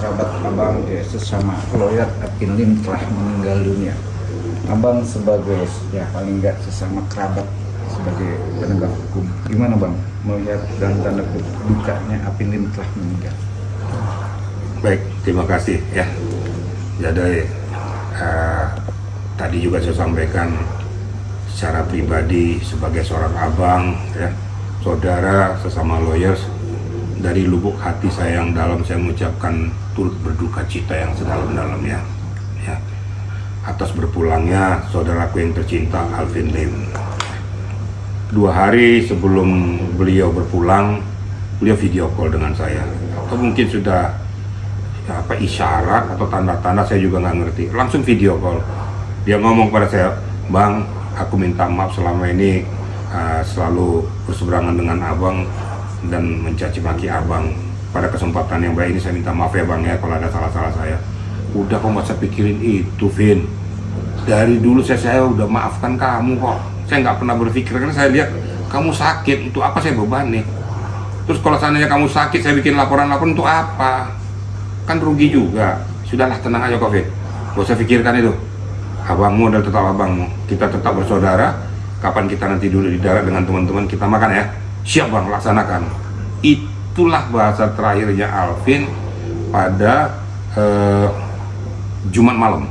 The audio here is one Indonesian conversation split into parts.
kerabat abang sesama lawyer Apin Lim telah meninggal dunia. Abang sebagai ya paling nggak sesama kerabat sebagai penegak hukum, gimana bang melihat dan tanda kutip dukanya Apin Lim telah meninggal? Baik, terima kasih ya. Jadi tadi juga saya sampaikan secara pribadi sebagai seorang abang ya, saudara sesama lawyers, dari lubuk hati saya yang dalam saya mengucapkan turut berduka cita yang sedalam-dalamnya ya, atas berpulangnya saudaraku yang tercinta Alvin Lim. 2 hari sebelum beliau berpulang, beliau video call dengan saya, atau mungkin sudah isyarat atau tanda-tanda saya juga nggak ngerti. Langsung video call, dia ngomong pada saya, "Bang, aku minta maaf selama ini selalu berseberangan dengan abang dan mencaci maki abang. Pada kesempatan yang baik ini saya minta maaf ya bang ya kalau ada salah-salah saya." Udah, kok nggak usah pikirin itu, Vin. Dari dulu saya udah maafkan kamu kok. Saya nggak pernah berpikir, karena saya lihat kamu sakit, untuk apa saya beban nih. Terus kalau seandainya kamu sakit, saya bikin laporan-laporan untuk apa? Kan rugi juga. Sudahlah, tenang aja kok, Vin. Gak usah pikirkan itu. Abangmu adalah tetap abangmu. Kita tetap bersaudara. Kapan kita nanti duduk di darat dengan teman-teman, kita makan ya. Siap bang, laksanakan. Itulah bahasa terakhirnya Alvin pada Jumat malam.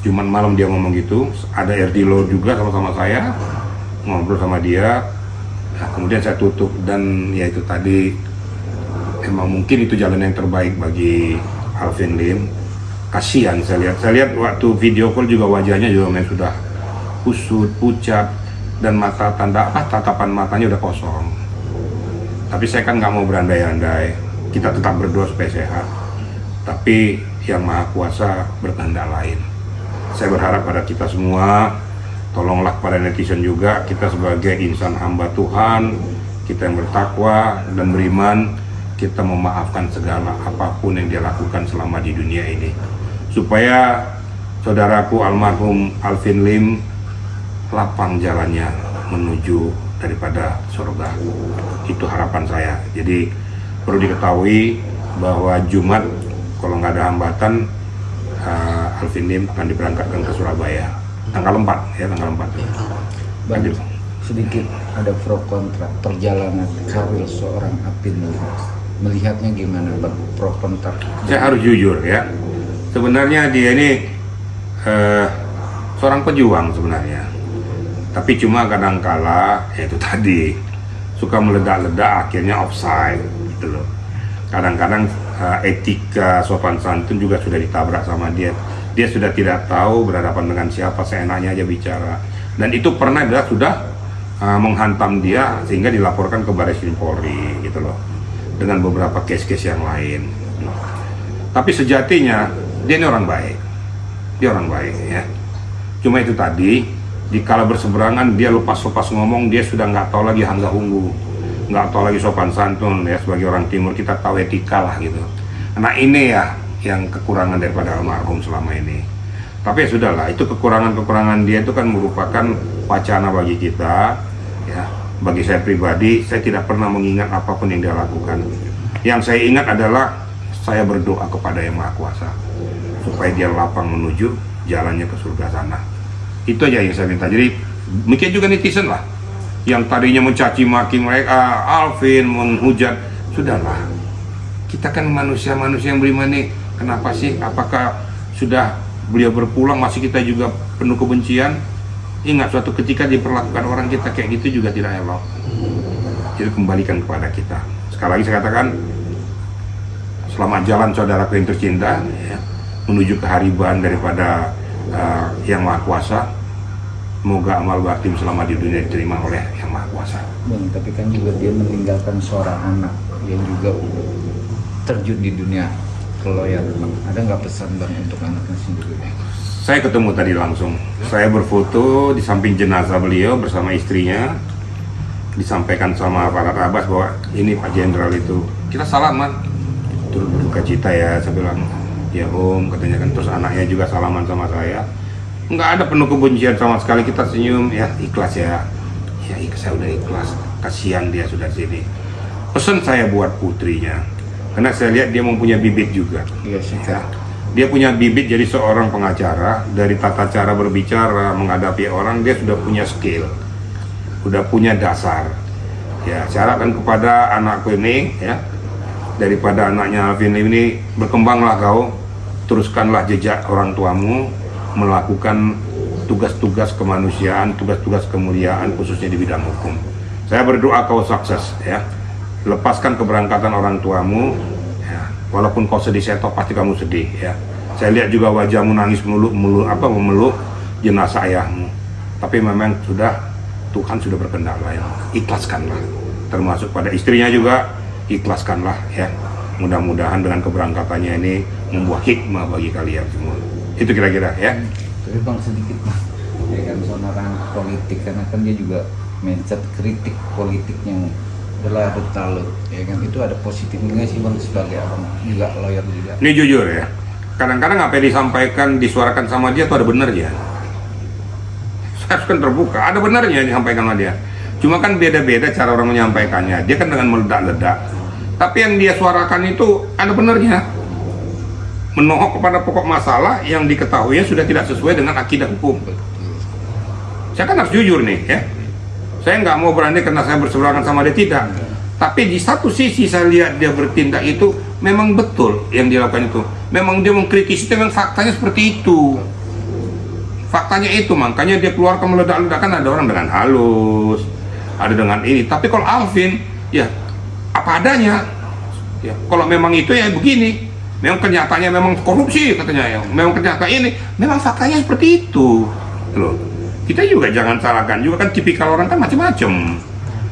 Jumat malam dia ngomong gitu. Ada Erdilo juga sama-sama saya, ngobrol sama dia. Nah, kemudian saya tutup, dan ya itu tadi, emang mungkin itu jalan yang terbaik bagi Alvin Lim. Kasihan saya lihat waktu video call juga wajahnya juga memang sudah kusut, pucat, dan tatapan matanya udah kosong. Tapi saya kan nggak mau berandai-andai. Kita tetap berdoa supaya sehat. Tapi yang Maha Kuasa berkehendak lain. Saya berharap pada kita semua, tolonglah pada netizen juga, kita sebagai insan hamba Tuhan, kita yang bertakwa dan beriman, kita memaafkan segala apapun yang dia lakukan selama di dunia ini, supaya saudaraku almarhum Alvin Lim lapang jalannya menuju daripada surga. Itu harapan saya. Jadi perlu diketahui bahwa Jumat, kalau nggak ada hambatan, Alvin Lim akan diberangkatkan ke Surabaya tanggal 4 ya, tanggal 4. Bang, sedikit ada pro kontra perjalanan karir seorang Apin Lim. Melihatnya gimana bang, pro kontra? Saya harus jujur ya, sebenarnya dia ini seorang pejuang sebenarnya, tapi cuma kadangkala ya itu tadi suka meledak-ledak, akhirnya offside gitu loh. Kadang-kadang etika sopan santun juga sudah ditabrak sama dia. Dia sudah tidak tahu berhadapan dengan siapa, seenaknya aja bicara, dan itu pernah sudah menghantam dia sehingga dilaporkan ke Barreskrim Polri gitu loh, dengan beberapa case-case yang lain. Tapi sejatinya dia ini orang baik, ya. Cuma itu tadi, dikala berseberangan dia lepas-lepas ngomong, dia sudah nggak tahu lagi hangga hunggu, nggak tahu lagi sopan santun ya. Sebagai orang timur kita tahu etika lah gitu. Nah ini ya yang kekurangan daripada almarhum selama ini. Tapi ya sudahlah, itu kekurangan dia itu kan merupakan wacana bagi kita ya. Bagi saya pribadi, saya tidak pernah mengingat apapun yang dia lakukan. Yang saya ingat adalah saya berdoa kepada Yang Maha Kuasa supaya dia lapang menuju jalannya ke surga sana. Itu aja yang saya minta. Jadi mungkin juga netizen lah yang tadinya mencaci maki mereka, Alvin menghujat, sudahlah. Kita kan manusia-manusia yang beriman nih. Kenapa sih? Apakah sudah beliau berpulang masih kita juga penuh kebencian? Ingat, suatu ketika diperlakukan orang kita kayak gitu juga tidak elok. Jadi kembalikan kepada kita. Sekali lagi saya katakan, selamat jalan saudaraku yang tercinta ya, menuju kehariban daripada Yang Maha Kuasa. Semoga amal baktim selama di dunia diterima oleh Yang Maha Kuasa. Bang, tapi kan juga dia meninggalkan seorang anak yang juga terjun di dunia keloyan. Ada nggak pesan bang untuk anaknya sendiri? Saya ketemu tadi langsung. Saya berfoto di samping jenazah beliau bersama istrinya. Disampaikan sama para Abbas bahwa ini Pak Jenderal itu. Kita salaman, turut berduka cita ya. Saya bilang, ya Om, katanya kan. Terus anaknya juga salaman sama saya. Nggak ada penuh kebencian sama sekali, kita senyum ya, ikhlas ya. Ya saya udah ikhlas, kasihan dia sudah sini. Pesan saya buat putrinya, Karena saya lihat dia mempunyai bibit juga. Iya sih. Ya. Dia punya bibit jadi seorang pengacara, dari tata cara berbicara, menghadapi orang, dia sudah punya skill, sudah punya dasar. Ya, saya harapkan kepada anakku ini, ya, daripada anaknya Alvin ini, berkembanglah kau, teruskanlah jejak orang tuamu, melakukan tugas-tugas kemanusiaan, tugas-tugas kemuliaan, khususnya di bidang hukum. Saya berdoa kau sukses, ya. Lepaskan keberangkatan orang tuamu, ya. Walaupun kau sedih, saya tahu pasti kamu sedih, ya. Saya lihat juga wajahmu nangis memeluk jenazah ayahmu. Tapi memang Tuhan sudah berkehendak, ya. Ikhlaskanlah. Termasuk pada istrinya juga, ikhlaskanlah, ya. Mudah-mudahan dengan keberangkatannya ini membuat hikmah bagi kalian semua. Itu kira-kira, ya. Tapi bang sedikit bang, ya kan seorang politik, karena kan dia juga mindset kritik politik yang berlarut larut, ya kan, itu ada positifnya sih bang sebagai abang juga lawyer juga. Ini jujur ya, kadang-kadang apa yang disampaikan, disuarakan sama dia tuh ada benernya. Saya harus kan terbuka, ada benernya yang disampaikan sama dia. Cuma kan beda-beda cara orang menyampaikannya. Dia kan dengan meledak-ledak, tapi yang dia suarakan itu ada benernya. Menohok kepada pokok masalah yang diketahui sudah tidak sesuai dengan akidah hukum. Saya kan harus jujur nih, ya. Saya nggak mau berani karena saya berseberangan sama dia, tidak. Tapi di satu sisi saya lihat dia bertindak itu memang betul yang dia lakukan itu. Memang dia mengkritisi itu, memang faktanya seperti itu. Faktanya itu, makanya dia keluarkan meledak-ledakan. Ada orang dengan halus, ada dengan ini. Tapi kalau Alvin, ya apa adanya. Ya, kalau memang itu ya begini. Memang kenyataannya memang korupsi katanya ya. Memang kenyataan ini, memang faktanya seperti itu. Loh. Kita juga jangan salahkan juga kan, tipikal orang kan macam-macam.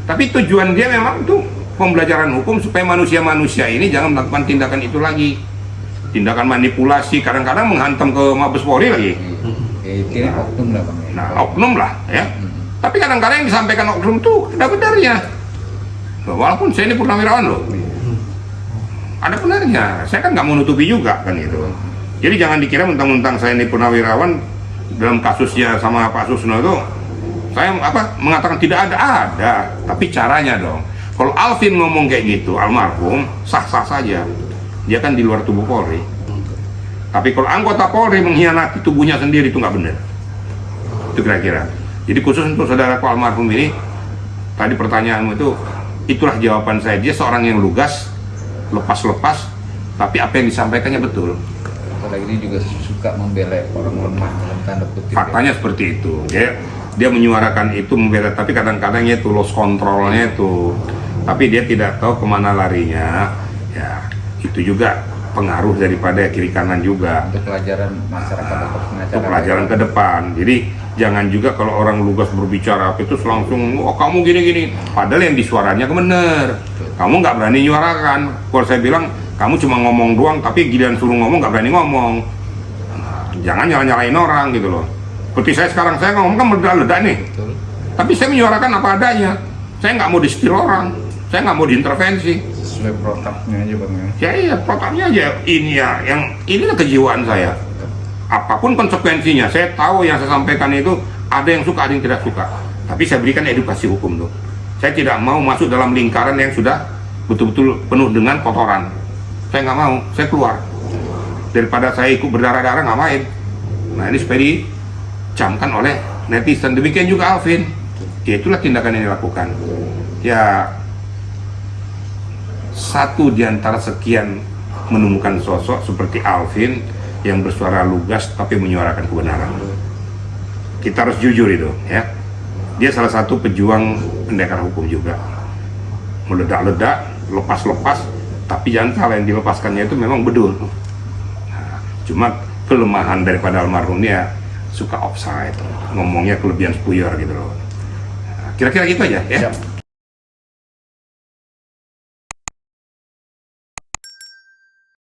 Tapi tujuan dia memang itu pembelajaran hukum supaya manusia-manusia ini jangan melakukan tindakan itu lagi. Tindakan manipulasi, kadang-kadang menghantam ke Mabes Polri lagi. Ini oknum lah bang. Nah, oknum lah ya. Tapi kadang-kadang yang disampaikan oknum itu ada benarnya. Walaupun saya ini purnawirawan loh. Ada benarnya. Saya kan nggak mau nutupi juga kan itu. Jadi jangan dikira mentang-mentang saya ini purnawirawan dalam kasusnya sama Pak Susno itu saya mengatakan tidak ada, tapi caranya dong. Kalau Alvin ngomong kayak gitu, almarhum sah-sah saja. Dia kan di luar tubuh Polri. Tapi kalau anggota Polri mengkhianati tubuhnya sendiri itu nggak benar. Itu kira-kira. Jadi khusus untuk saudaraku almarhum ini, tadi pertanyaanmu itu, itulah jawaban saya. Dia seorang yang lugas, lepas-lepas, tapi apa yang disampaikannya betul. Apalagi dia juga suka membela orang lemah dalam tanda kutip. Faktanya seperti itu. Dia menyuarakan itu membela, tapi kadang-kadang itu lost controlnya itu. Tapi dia tidak tahu kemana larinya. Ya, itu juga pengaruh daripada kiri kanan juga. Untuk pelajaran masyarakat atau pengacara. Untuk pelajaran ke depan. Jadi jangan juga kalau orang lugas berbicara itu langsung, oh kamu gini-gini. Padahal yang disuaranya benar. Kamu nggak berani nyuarakan. Kalau saya bilang, kamu cuma ngomong doang, tapi giliran suruh ngomong nggak berani ngomong. Jangan nyala-nyalain orang gitu loh. Seperti saya sekarang, saya ngomong kan meledak-ledak nih. Betul. Tapi saya menyuarakan apa adanya. Saya nggak mau disetir orang. Saya nggak mau diintervensi. Sesuai protapnya aja bang ya. Ya iya, protapnya aja. Ini ya, yang inilah kejiwaan saya. Apapun konsekuensinya, saya tahu yang saya sampaikan itu ada yang suka, ada yang tidak suka. Tapi saya berikan edukasi hukum tuh. Saya tidak mau masuk dalam lingkaran yang sudah betul-betul penuh dengan kotoran. Saya nggak mau, saya keluar. Daripada saya ikut berdarah-darah, ngapain? Nah ini supaya dicamkan oleh netizen. Demikian juga Alvin. Ya itulah tindakan yang dilakukan. Ya satu di antara sekian menemukan sosok seperti Alvin yang bersuara lugas tapi menyuarakan kebenaran. Kita harus jujur itu, ya. Dia salah satu pejuang pendekar hukum juga. Meledak-ledak, lepas-lepas, tapi jangan salah, yang dilepaskannya itu memang bedul. Nah, cuma kelemahan daripada almarhumnya suka offside, ngomongnya kelebihan spuyur gitu loh. Nah, kira-kira gitu aja ya. Siap.